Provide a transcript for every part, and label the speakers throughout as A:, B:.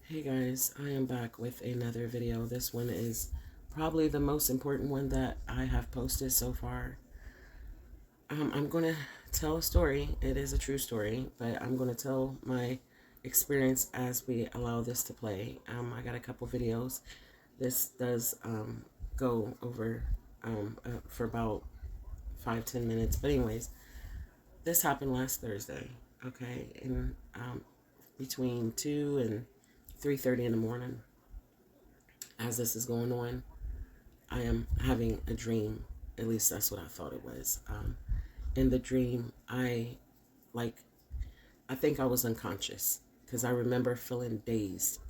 A: Hey guys, I am back with another video. This one is probably the most important one that I have posted so far. I'm going to tell a story. It is a true story, but I'm going to tell my experience as we allow this to play. I got a couple videos. This does go over for about 5-10 minutes. But anyways, this happened last Thursday, okay? And between 2 and 3:30 in the morning. As this is going on, I am having a dream. At least that's what I thought it was. In the dream, like I think I was unconscious because I remember feeling dazed,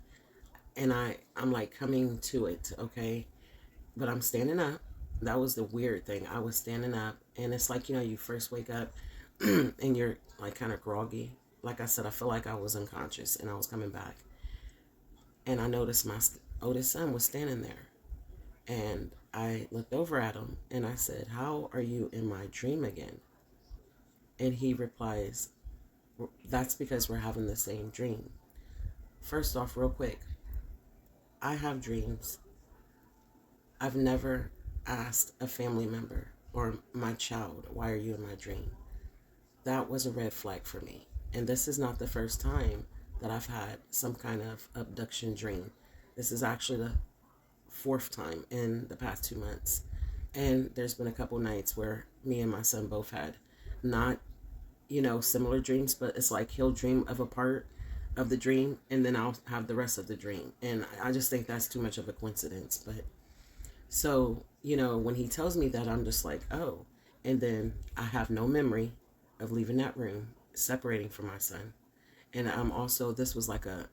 A: and I'm like coming to it, okay, but I'm standing up. That was the weird thing. I was standing up, and it's like, you first wake up and you're like kind of groggy. Like I said, I feel like I was unconscious and I was coming back, and I noticed my oldest son was standing there. And I looked over at him and I said, "How are you in my dream again?" And he replies, "That's because we're having the same dream." First off, real quick, I have dreams. I've never asked a family member or my child, "Why are you in my dream?" That was a red flag for me. And this is not the first time that I've had some kind of abduction dream. This is actually the fourth time in the past 2 months. And there's been a couple nights where me and my son both had not, similar dreams, but it's like he'll dream of a part of the dream and then I'll have the rest of the dream. And I just think that's too much of a coincidence. But so, when he tells me that, I'm just like, oh. And then I have no memory of leaving that room, separating from my son. And I'm also, this was like a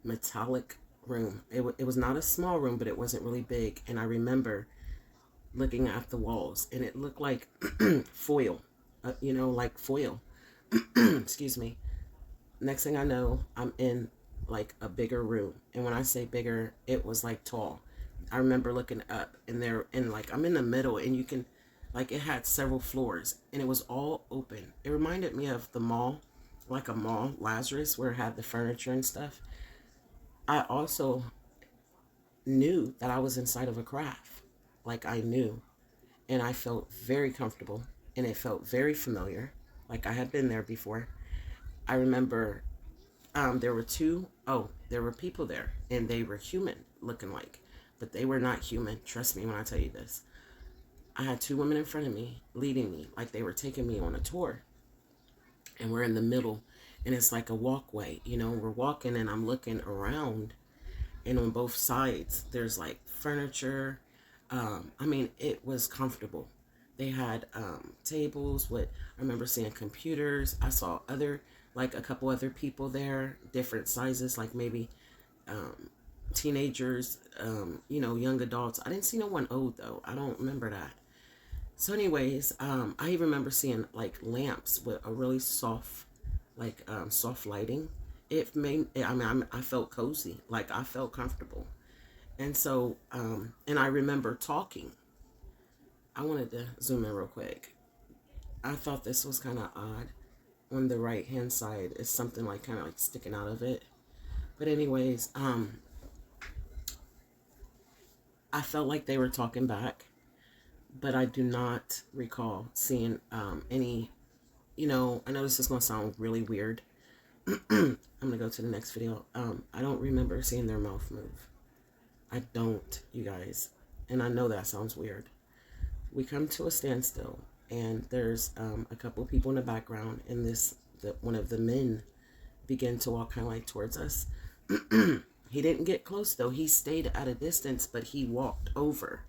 A: metallic room. It was not a small room, but it wasn't really big. And I remember looking at the walls and it looked like foil, like foil. Excuse me. Next thing I know, I'm in like a bigger room. And when I say bigger, it was like tall. I remember looking up and like I'm in the middle, and you can, like, it had several floors and it was all open. It reminded me of the mall, like a mall, Lazarus, where it had the furniture and stuff. I also knew that I was inside of a craft. Like I knew. And I felt very comfortable and it felt very familiar. Like I had been there before. I remember there were people there and they were human looking like, but they were not human. Trust me when I tell you this. I had two women in front of me leading me like they were taking me on a tour. And we're in the middle and it's like a walkway, we're walking and I'm looking around, and on both sides there's like furniture. It was comfortable. They had tables with, I remember seeing computers. I saw like a couple other people there, different sizes, like maybe teenagers, young adults. I didn't see no one old though. I don't remember that. So anyways, I even remember seeing like lamps with a really soft, like soft lighting. It made, I felt cozy, like I felt comfortable. And so, and I remember talking. I wanted to zoom in real quick. I thought this was kind of odd. On the right hand side is something like kind of like sticking out of it. But anyways, I felt like they were talking back, but I do not recall seeing any, I know this is going to sound really weird. I'm going to go to the next video. I don't remember seeing their mouth move. I don't, you guys. And I know that sounds weird. We come to a standstill, and there's a couple people in the background, and one of the men began to walk kind of like towards us. He didn't get close though. He stayed at a distance, but he walked over.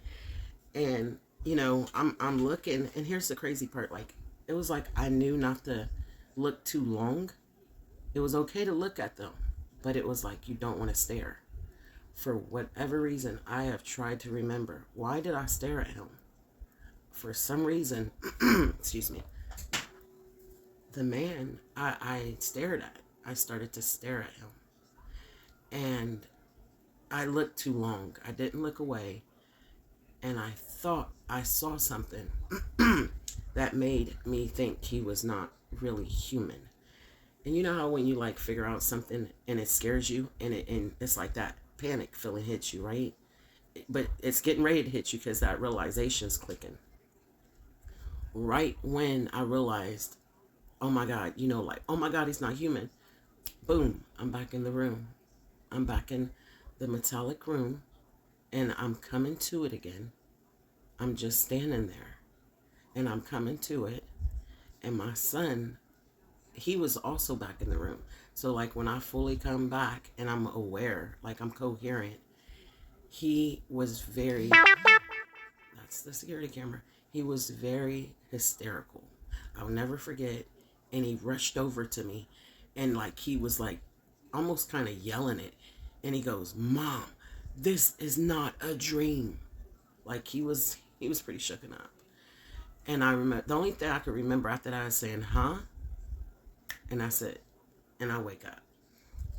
A: And I'm looking, and here's the crazy part. Like, it was like I knew not to look too long. It was okay to look at them, but it was like you don't want to stare. For whatever reason, I have tried to remember, why did I stare at him? For some reason, excuse me, the man I stared at, I started to stare at him. And I looked too long. I didn't look away. And I thought I saw something that made me think he was not really human. And you know how when you like figure out something and it scares you and it's like that panic feeling hits you, right? But it's getting ready to hit you because that realization's clicking. Right when I realized, oh my God, like, oh my God, he's not human. Boom, I'm back in the room. I'm back in the metallic room and I'm coming to it again. I'm just standing there and I'm coming to it. And my son, he was also back in the room. So like when I fully come back and I'm aware, like I'm coherent, he was very, that's the security camera. He was very hysterical. I'll never forget. And he rushed over to me and like he was like almost kind of yelling it. And he goes, "Mom, this is not a dream." Like he was pretty shooken up. And I remember, the only thing I could remember after that, I was saying, "Huh?" And that's it. And I wake up.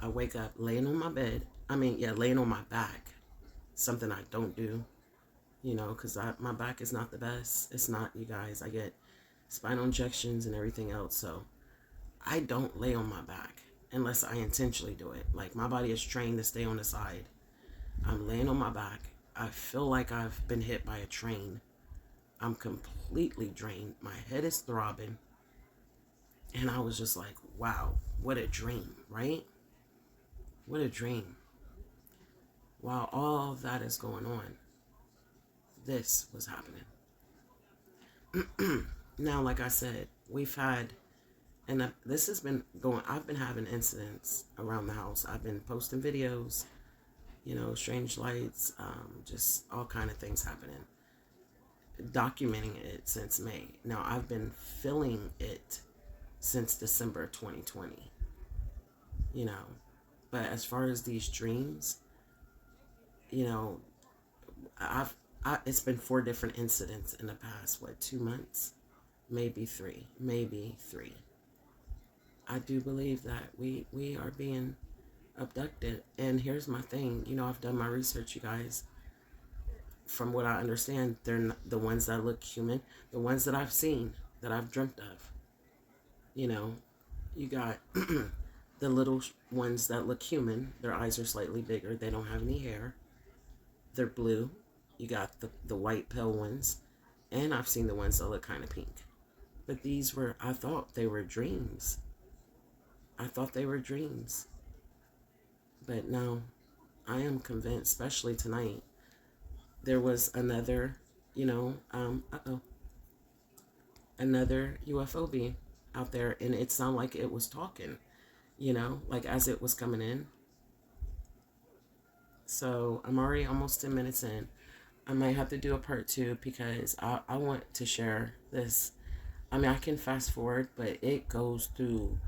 A: I wake up laying on my bed. Laying on my back. Something I don't do, because my back is not the best. It's not, you guys. I get spinal injections and everything else. So I don't lay on my back unless I intentionally do it. Like my body is trained to stay on the side. I'm laying on my back. I feel like I've been hit by a train. I'm completely drained. My head is throbbing. And I was just like, wow, what a dream, right? What a dream. While all of that is going on, this was happening. Now, like I said, we've had, and this has been going, I've been having incidents around the house. I've been posting videos, strange lights, just all kind of things happening. Documenting it since May. Now, I've been feeling it since December 2020, But as far as these dreams, it's been 4 different incidents in the past, 2 months? Maybe three. I do believe that we are being abducted. And here's my thing, I've done my research, you guys. From what I understand, they're not the ones that look human, the ones that I've seen, that I've dreamt of. You got the little ones that look human. Their eyes are slightly bigger. They don't have any hair. They're blue. You got the white pale ones. And I've seen the ones that look kind of pink. But I thought they were dreams. But no, I am convinced, especially tonight, there was another, another UFO being out there, and it sounded like it was talking, like as it was coming in. So I'm already almost 10 minutes in. I might have to do a part 2 because I want to share this. I can fast forward, but it goes through,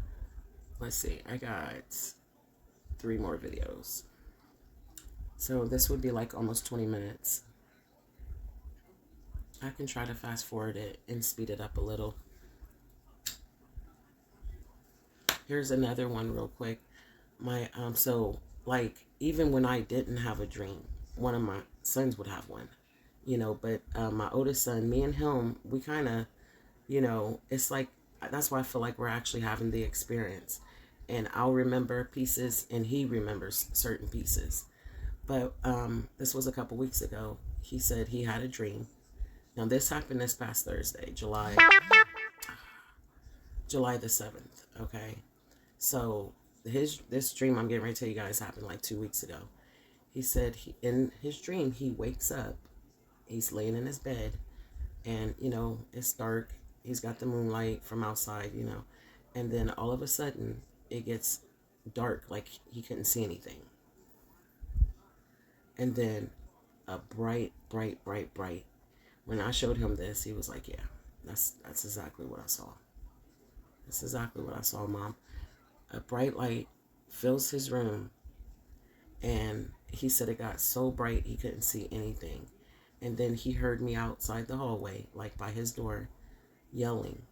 A: let's see, I got 3 more videos. So this would be like almost 20 minutes. I can try to fast forward it and speed it up a little. Here's another one real quick. So like even when I didn't have a dream, one of my sons would have one, but my oldest son, me and him, we kind of, it's like, that's why I feel like we're actually having the experience. And I'll remember pieces and he remembers certain pieces. But this was a couple weeks ago. He said he had a dream. Now this happened this past Thursday, July the 7th, okay? So this dream I'm getting ready to tell you guys happened like 2 weeks ago. He said in his dream, he wakes up, he's laying in his bed, and, it's dark. He's got the moonlight from outside, and then all of a sudden it gets dark, like he couldn't see anything. And then a bright. When I showed him this, he was like, yeah, that's exactly what I saw. That's exactly what I saw, Mom. A bright light fills his room, and he said it got so bright he couldn't see anything. And then he heard me outside the hallway, like by his door, yelling.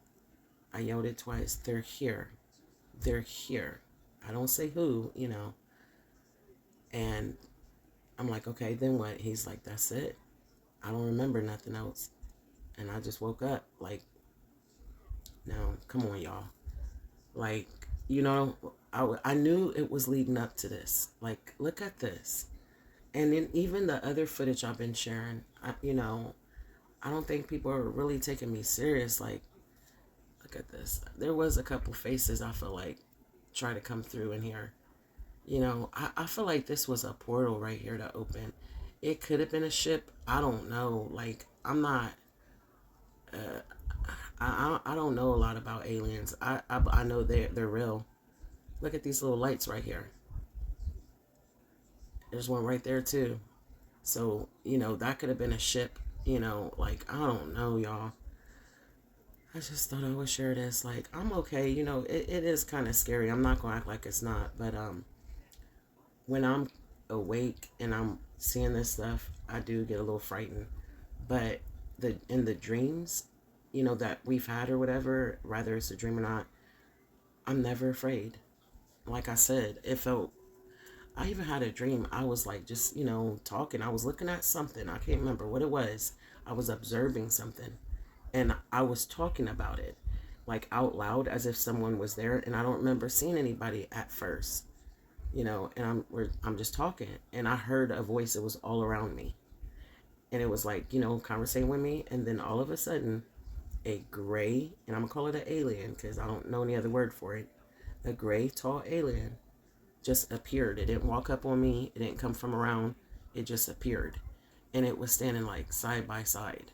A: I yelled it twice. They're here. They're here. I don't say who, And I'm like, okay, then what? He's like, that's it. I don't remember nothing else. And I just woke up like, no, come on, y'all. Like, You know, I knew it was leading up to this. Like, look at this. And then even the other footage I've been sharing, I don't think people are really taking me serious. Like, look at this. There was a couple faces I feel like try to come through in here. I feel like this was a portal right here to open. It could have been a ship. I don't know. Like, I'm not. Uh, I don't know a lot about aliens. I know they're real. Look at these little lights right here. There's one right there too. So that could have been a ship. Like, I don't know, y'all. I just thought I would share this. Like, I'm okay. It is kind of scary. I'm not gonna act like it's not. But when I'm awake and I'm seeing this stuff, I do get a little frightened. But in the dreams, that we've had or whatever, whether it's a dream or not, I'm never afraid. Like I said, I even had a dream. I was like just, talking. I was looking at something. I can't remember what it was. I was observing something and I was talking about it like out loud as if someone was there. And I don't remember seeing anybody at first, and I'm just talking and I heard a voice that was all around me. And it was like, conversating with me. And then all of a sudden, a gray, and I'm going to call it an alien because I don't know any other word for it. A gray, tall alien just appeared. It didn't walk up on me. It didn't come from around. It just appeared. And it was standing like side by side.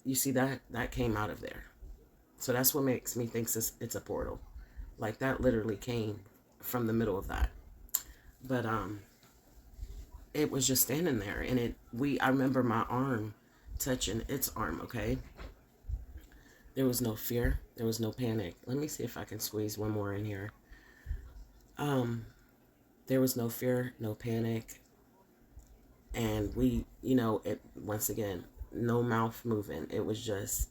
A: You see that? That came out of there. So that's what makes me think it's a portal. Like that literally came from the middle of that. But it was just standing there. And I remember my arm touching its arm, okay? There was no fear. There was no panic. Let me see if I can squeeze one more in here. There was no fear, no panic. And once again, no mouth moving. It was just,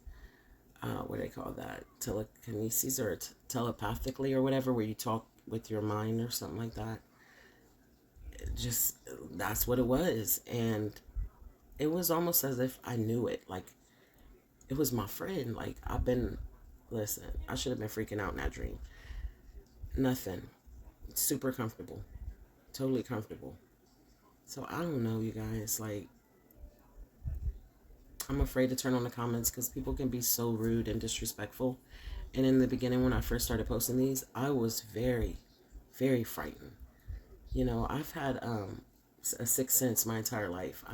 A: what do they call that? Telekinesis or telepathically or whatever, where you talk with your mind or something like that. That's what it was. And it was almost as if I knew it. Like, it was my friend. Like, listen, I should have been freaking out in that dream. Nothing. Super comfortable. Totally comfortable. So I don't know, you guys. Like, I'm afraid to turn on the comments because people can be so rude and disrespectful. And in the beginning, when I first started posting these, I was very, very frightened. I've had a sixth sense my entire life.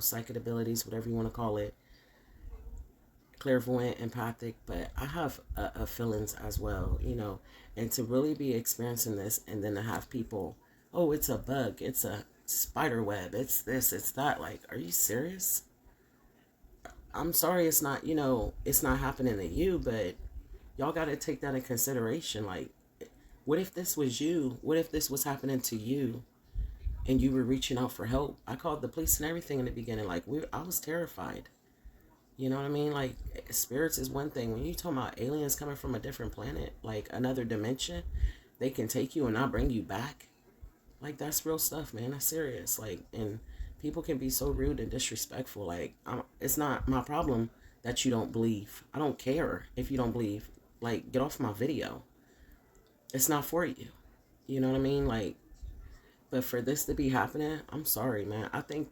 A: Psychic abilities, whatever you want to call it. Clairvoyant, empathic, but I have feelings as well, and to really be experiencing this and then to have people, oh, it's a bug, it's a spider web, it's this, it's that. Like, are you serious? I'm sorry it's not, it's not happening to you, but y'all got to take that in consideration. Like, what if this was you? What if this was happening to you and you were reaching out for help? I called the police and everything in the beginning. Like, I was terrified. You know what I mean? Like, spirits is one thing. When you talk about aliens coming from a different planet, like another dimension, they can take you and not bring you back. Like, that's real stuff, man. That's serious. Like, and people can be so rude and disrespectful. Like, it's not my problem that you don't believe. I don't care if you don't believe. Like, get off my video. It's not for you. You know what I mean? Like, but for this to be happening, I'm sorry, man. I think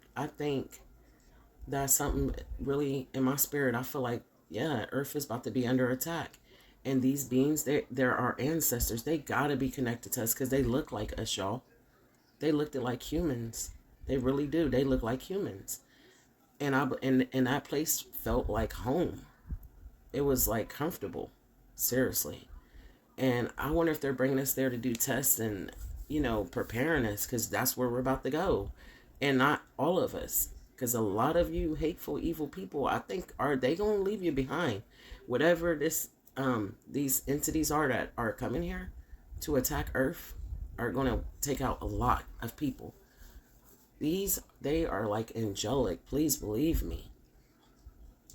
A: that's something really in my spirit. I feel like, yeah, Earth is about to be under attack. And these beings, they're our ancestors. They gotta be connected to us because they look like us, y'all. They looked like humans. They really do. They look like humans. And and that place felt like home. It was like comfortable. Seriously. And I wonder if they're bringing us there to do tests and, preparing us, because that's where we're about to go. And not all of us. Because a lot of you hateful, evil people, I think, are they going to leave you behind? Whatever these entities are that are coming here to attack Earth are going to take out a lot of people. They are like angelic. Please believe me.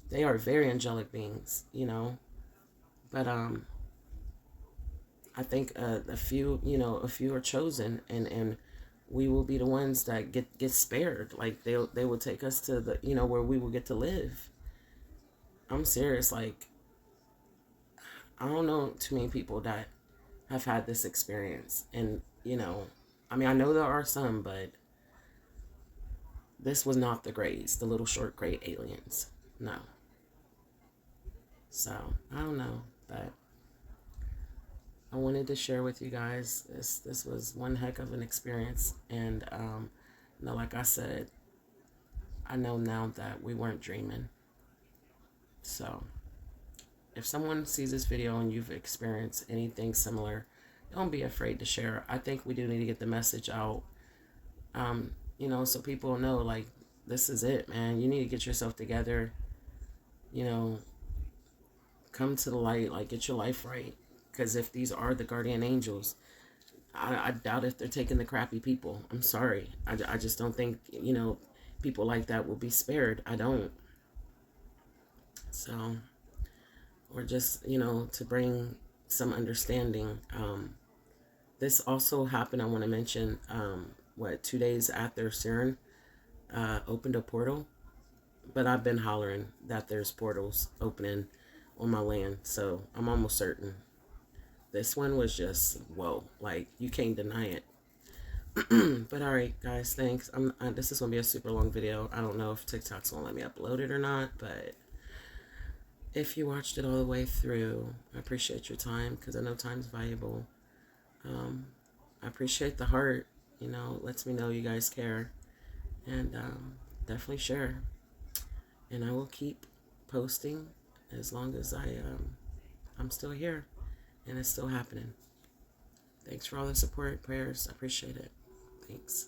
A: They are very angelic beings, But I think a few are chosen, and we will be the ones that get spared. Like, they will take us to the, where we will get to live. I'm serious. Like, I don't know too many people that have had this experience. And, you know, I mean, I know there are some, but this was not the grays, the little short gray aliens. No. So, I don't know, but I wanted to share with you guys. This was one heck of an experience. And, you know, like I said, I know now that we weren't dreaming. So, if someone sees this video and you've experienced anything similar, don't be afraid to share. I think we do need to get the message out, you know, so people know, like, this is it, man. You need to get yourself together, you know, come to the light, like, get your life right. Because if these are the guardian angels, I doubt if they're taking the crappy people. I'm sorry. I just don't think, you know, people like that will be spared. I don't. So, or just, you know, to bring some understanding. This also happened, I want to mention, 2 days after CERN opened a portal. But I've been hollering that there's portals opening on my land, so I'm almost certain. This one was just, whoa, like, you can't deny it. But all right, guys, thanks. This is going to be a super long video. I don't know if TikTok's going to let me upload it or not, but if you watched it all the way through, I appreciate your time, because I know time's valuable. I appreciate the heart, you know, it lets me know you guys care. And definitely share. And I will keep posting as long as I'm still here and it's still happening. Thanks for all the support, prayers. I appreciate it. Thanks.